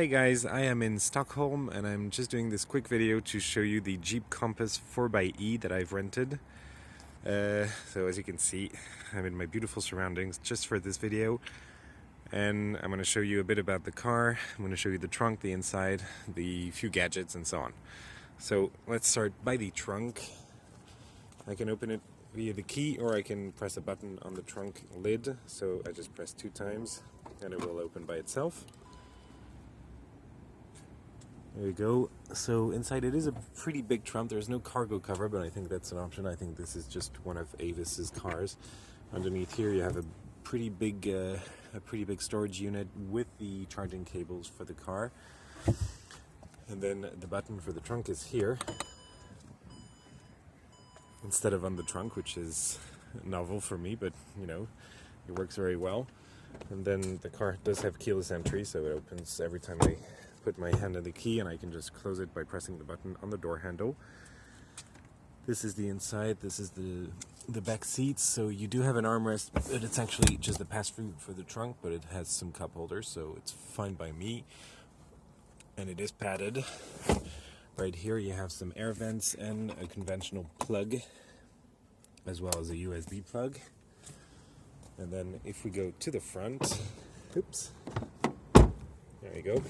Hey guys, I am in Stockholm and I'm just doing this quick video to show you the Jeep Compass 4xe that I've rented. So as you can see, I'm in my beautiful surroundings just for this video, and I'm going to show you a bit about the car. I'm going to show you the trunk, the inside, the few gadgets and so on. So let's start by the trunk. I can open it via the key, or I can press a button on the trunk lid. So I just press 2 times and it will open by itself. There you go. So inside it is a pretty big trunk. There's no cargo cover, but I think that's an option. I think this is just one of Avis's cars. Underneath here you have a pretty big storage unit with the charging cables for the car. And then the button for the trunk is here, instead of on the trunk, which is novel for me, but you know, it works very well. And then the car does have keyless entry, so it opens every time I put my hand on the key, and I can just close it by pressing the button on the door handle. This is the inside. This is the back seats. So you do have an armrest, but it's actually just a pass-through for the trunk, but it has some cup holders, so it's fine by me. And it is padded. Right here you have some air vents and a conventional plug, as well as a USB plug. And then if we go to the front, oops, there you go.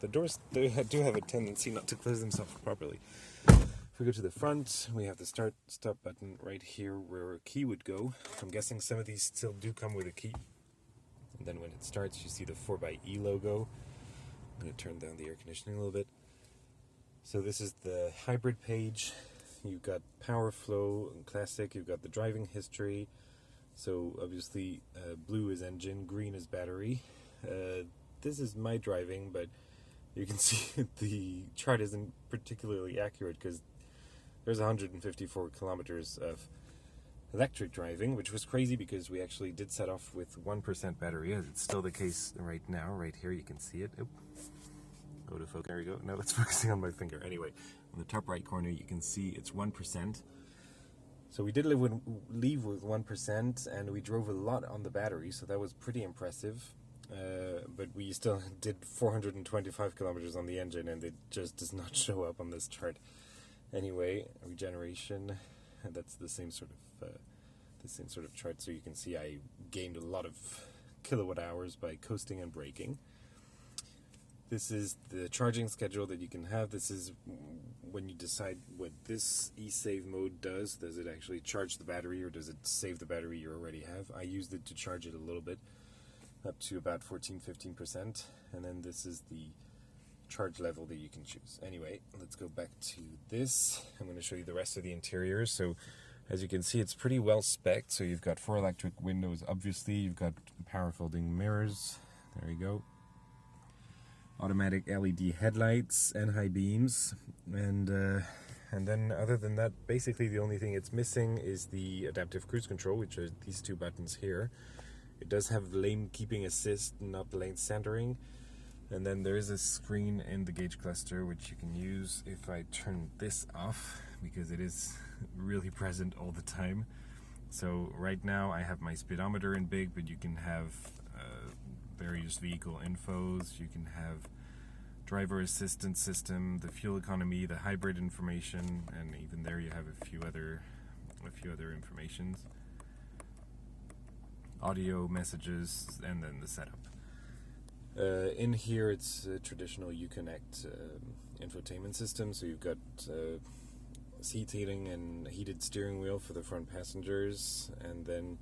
The doors do have a tendency not to close themselves properly. If we go to the front, we have the start-stop button right here where a key would go. I'm guessing some of these still do come with a key. And then when it starts, you see the 4xe logo. I'm going to turn down the air conditioning a little bit. So this is the hybrid page. You've got power flow and classic. You've got the driving history. So obviously blue is engine, green is battery. This is my driving, but you can see the chart isn't particularly accurate because there's 154 kilometers of electric driving, which was crazy because we actually did set off with 1% battery. It's still the case right now. Right here you can see it. Oop. Go to focus. There we go. Now it's focusing on my finger. Anyway, on the top right corner you can see it's 1%. So we did leave with 1%, and we drove a lot on the battery, so that was pretty impressive. But we still did 425 kilometers on the engine, and it just does not show up on this chart. Anyway, regeneration, that's the same sort of chart. So you can see I gained a lot of kilowatt hours by coasting and braking. This is the charging schedule that you can have. This is when you decide what this e-save mode does. Does it actually charge the battery, or does it save the battery you already have? I used it to charge it a little bit, up to about 14-15%. And then this is the charge level that you can choose. Anyway, let's go back to this. I'm going to show you the rest of the interior. So as you can see, it's pretty well spec'd. So you've got 4 electric windows, obviously. You've got power folding mirrors. There you go. Automatic LED headlights and high beams, and then other than that, basically the only thing it's missing is the adaptive cruise control, which are these 2 buttons here. It does have lane keeping assist, not lane centering, and then there is a screen in the gauge cluster which you can use if I turn this off, because it is really present all the time. So right now I have my speedometer in big, but you can have various vehicle infos. You can have driver assistance system, the fuel economy, the hybrid information, and even there you have a few other informations, audio messages, and then the setup. In here it's a traditional Uconnect infotainment system. So you've got seat heating and heated steering wheel for the front passengers, and then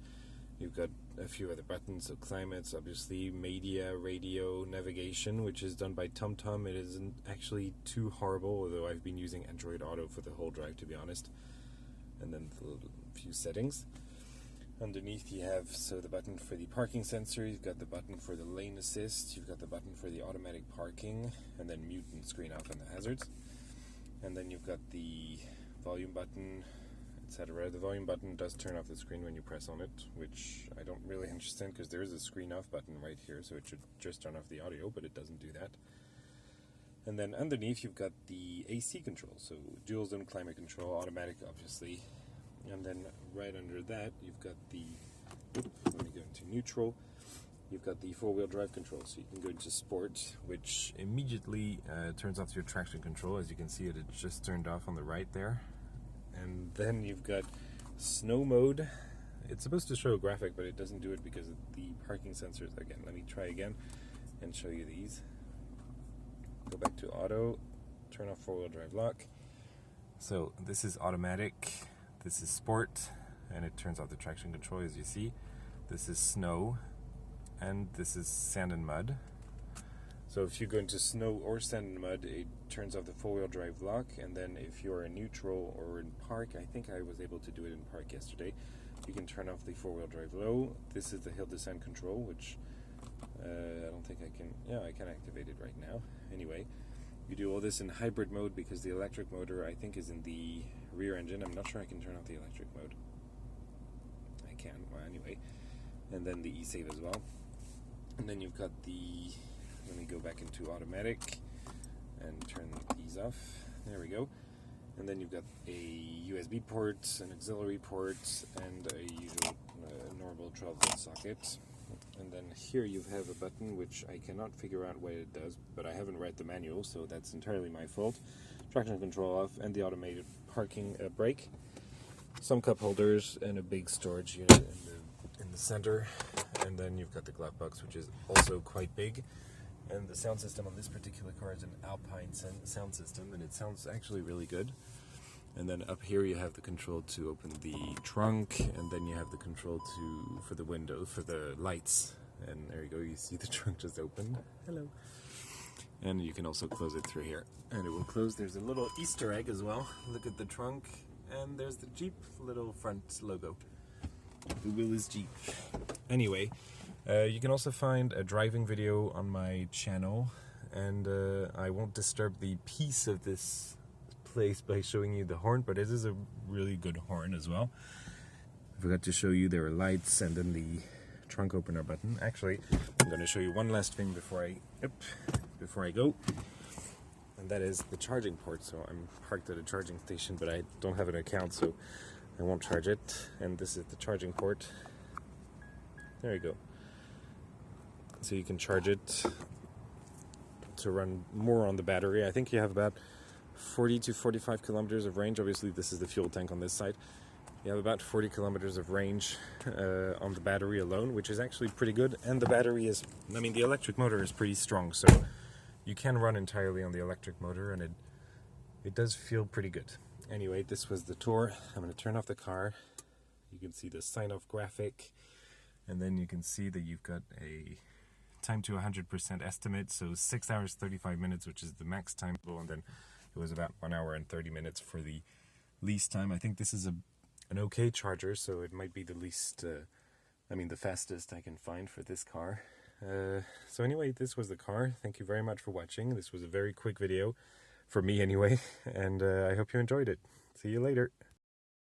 you've got a few other buttons, so climates, obviously, media, radio, navigation, which is done by TomTom. It isn't actually too horrible, although I've been using Android Auto for the whole drive, to be honest. And then a few settings. Underneath you have the button for the parking sensor, you've got the button for the lane assist, you've got the button for the automatic parking, and then mute and screen off on the hazards. And then you've got the volume button, etc. The volume button does turn off the screen when you press on it, which I don't really understand because there is a screen off button right here, so it should just turn off the audio, but it doesn't do that. And then underneath you've got the AC control, so dual zone climate control, automatic obviously. And then right under that you've got the, let me go into neutral, you've got the four-wheel drive control, so you can go into sport, which immediately turns off your traction control. As you can see, it just turned off on the right there. And then you've got snow mode. It's supposed to show a graphic, but it doesn't do it because of the parking sensors. Again, let me try again and show you these. Go back to auto, turn off four-wheel drive lock. So this is automatic, this is sport, and it turns off the traction control, as you see. This is snow, and this is sand and mud. So if you go into snow or sand and mud, it turns off the four-wheel drive lock, and then if you're in neutral or in park, I think I was able to do it in park yesterday, you can turn off the four-wheel drive low. This is the hill descent control, which I don't think I can, yeah, I can activate it right now. Anyway, you do all this in hybrid mode because the electric motor, I think, is in the rear engine. I'm not sure I can turn off the electric mode. I can, well, anyway. And then the e-save as well. And then you've got the, let me go back into automatic and turn these off. There we go. And then you've got a USB port, an auxiliary port, and a usual normal 12-volt socket. And then here you have a button which I cannot figure out what it does, but I haven't read the manual, so that's entirely my fault. Traction control off, and the automated parking brake. Some cup holders and a big storage unit in the center. And then you've got the glove box, which is also quite big. And the sound system on this particular car is an Alpine sound system, and it sounds actually really good. And then up here you have the control to open the trunk, and then you have the control for the window, for the lights. And there you go, you see the trunk just opened. Hello. And you can also close it through here. And it will close. There's a little Easter egg as well. Look at the trunk, and there's the Jeep little front logo. The wheel is Jeep. Anyway, you can also find a driving video on my channel, and I won't disturb the peace of this place by showing you the horn, but it is a really good horn as well. I forgot to show you there are lights and then the trunk opener button. Actually, I'm going to show you one last thing before I go, and that is the charging port. So I'm parked at a charging station, but I don't have an account, so I won't charge it. And this is the charging port. There you go. So you can charge it to run more on the battery. I think you have about 40 to 45 kilometers of range. Obviously this is the fuel tank on this side. You have about 40 kilometers of range on the battery alone, which is actually pretty good. And the battery is, I mean, the electric motor is pretty strong, so you can run entirely on the electric motor, and it does feel pretty good. Anyway, this was the tour. I'm going to turn off the car. You can see the sign-off graphic, and then you can see that you've got a time to 100% estimate, so 6 hours 35 minutes, which is the max time, and then it was about 1 hour and 30 minutes for the least time. I think this is an okay charger, so it might be the least, the fastest I can find for this car. So anyway, this was the car. Thank you very much for watching. This was a very quick video, for me anyway, and I hope you enjoyed it. See you later.